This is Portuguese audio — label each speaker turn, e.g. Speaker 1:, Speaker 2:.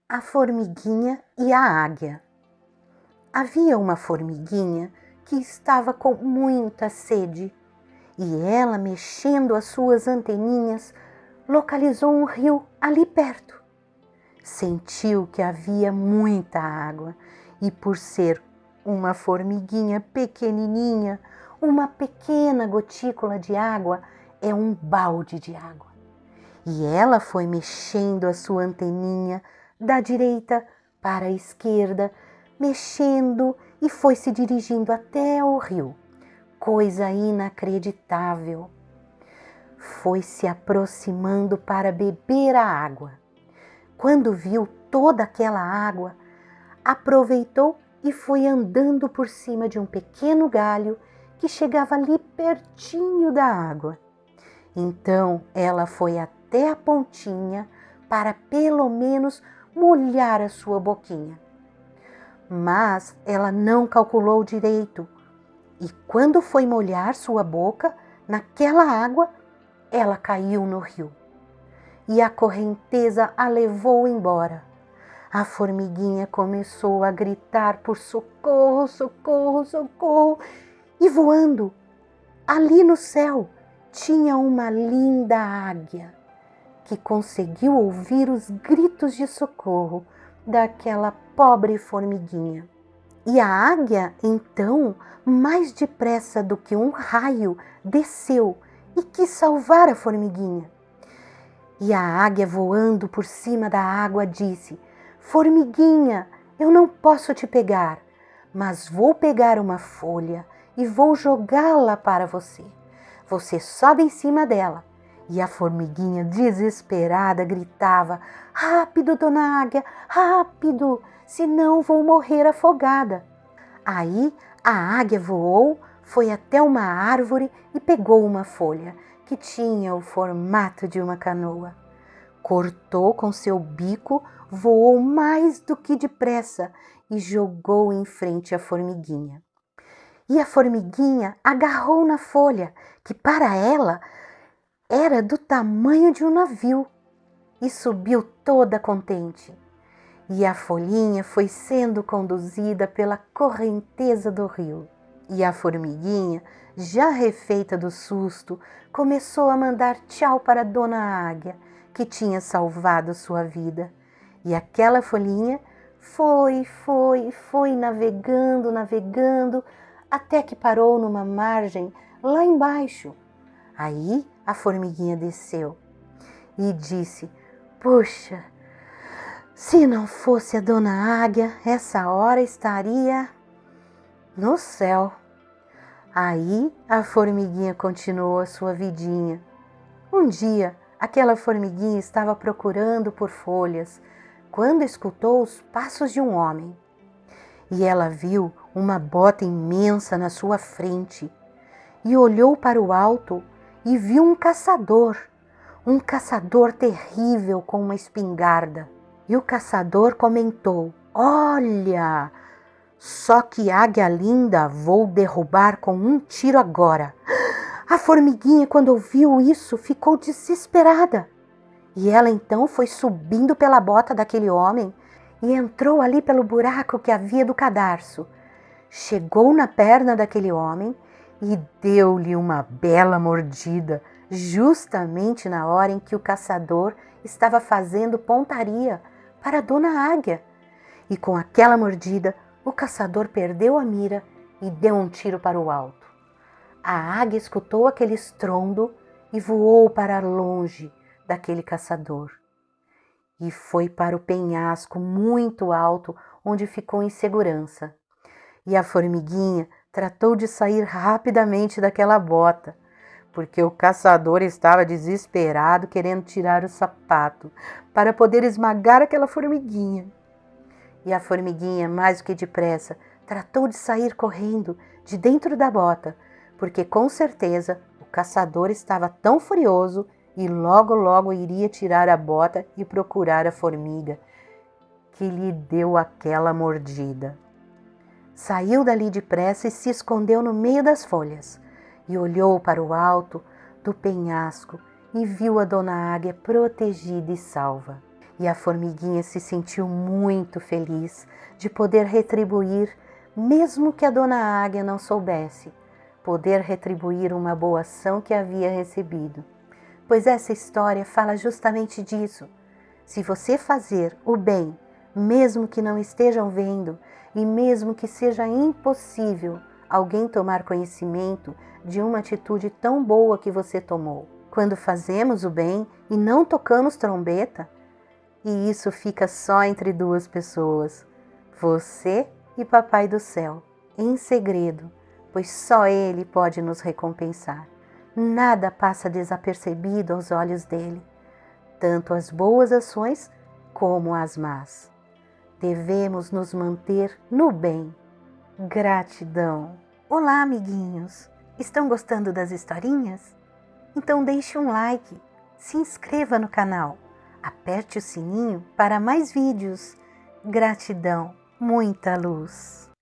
Speaker 1: A formiguinha e a águia. Havia uma formiguinha que estava com muita sede e ela, mexendo as suas anteninhas, localizou um rio ali perto. Sentiu que havia muita água e, por ser uma formiguinha pequenininha, uma pequena gotícula de água é um balde de água. E ela foi mexendo a sua anteninha da direita para a esquerda, mexendo e foi se dirigindo até o rio. Coisa inacreditável. Foi se aproximando para beber a água. Quando viu toda aquela água, aproveitou e foi andando por cima de um pequeno galho que chegava ali pertinho da água. Então ela foi até a pontinha para pelo menos molhar a sua boquinha. Mas ela não calculou direito e quando foi molhar sua boca naquela água, ela caiu no rio e a correnteza a levou embora. A formiguinha começou a gritar por socorro, socorro, socorro e voando ali no céu tinha uma linda águia que conseguiu ouvir os gritos de socorro daquela pobre formiguinha. E a águia, então, mais depressa do que um raio, desceu e quis salvar a formiguinha. E a águia, voando por cima da água, disse: Formiguinha, eu não posso te pegar, mas vou pegar uma folha e vou jogá-la para você. Você sobe em cima dela. E a formiguinha, desesperada, gritava: Rápido, dona Águia, rápido, senão vou morrer afogada. Aí a águia voou, foi até uma árvore e pegou uma folha que tinha o formato de uma canoa. Cortou com seu bico, voou mais do que depressa e jogou em frente à formiguinha. E a formiguinha agarrou na folha, que para ela era do tamanho de um navio, e subiu toda contente. E a folhinha foi sendo conduzida pela correnteza do rio. E a formiguinha, já refeita do susto, começou a mandar tchau para Dona Águia, que tinha salvado sua vida. E aquela folhinha foi navegando, navegando, até que parou numa margem lá embaixo. Aí a formiguinha desceu e disse: Puxa, se não fosse a Dona Águia, essa hora estaria no céu. Aí a formiguinha continuou a sua vidinha. Um dia, aquela formiguinha estava procurando por folhas, quando escutou os passos de um homem. E ela viu uma bota imensa na sua frente e olhou para o alto e viu um caçador terrível com uma espingarda. E o caçador comentou: Olha, só que águia linda, vou derrubar com um tiro agora. A formiguinha, quando ouviu isso, ficou desesperada. E ela então foi subindo pela bota daquele homem e entrou ali pelo buraco que havia do cadarço. Chegou na perna daquele homem e deu-lhe uma bela mordida, justamente na hora em que o caçador estava fazendo pontaria para a Dona Águia. E com aquela mordida, o caçador perdeu a mira e deu um tiro para o alto. A águia escutou aquele estrondo e voou para longe daquele caçador. E foi para o penhasco muito alto, onde ficou em segurança. E a formiguinha tratou de sair rapidamente daquela bota, porque o caçador estava desesperado querendo tirar o sapato para poder esmagar aquela formiguinha. E a formiguinha, mais do que depressa, tratou de sair correndo de dentro da bota, porque com certeza o caçador estava tão furioso e logo iria tirar a bota e procurar a formiga, que lhe deu aquela mordida. Saiu dali depressa e se escondeu no meio das folhas, e olhou para o alto do penhasco e viu a Dona Águia protegida e salva. E a formiguinha se sentiu muito feliz de poder retribuir, mesmo que a dona Águia não soubesse, poder retribuir uma boa ação que havia recebido. Pois essa história fala justamente disso. Se você fazer o bem, mesmo que não estejam vendo e mesmo que seja impossível alguém tomar conhecimento de uma atitude tão boa que você tomou, quando fazemos o bem e não tocamos trombeta, e isso fica só entre duas pessoas, você e Papai do Céu, em segredo, pois só Ele pode nos recompensar. Nada passa desapercebido aos olhos dele, tanto as boas ações como as más. Devemos nos manter no bem. Gratidão! Olá, amiguinhos! Estão gostando das historinhas? Então deixe um like, se inscreva no canal, aperte o sininho para mais vídeos. Gratidão, muita luz!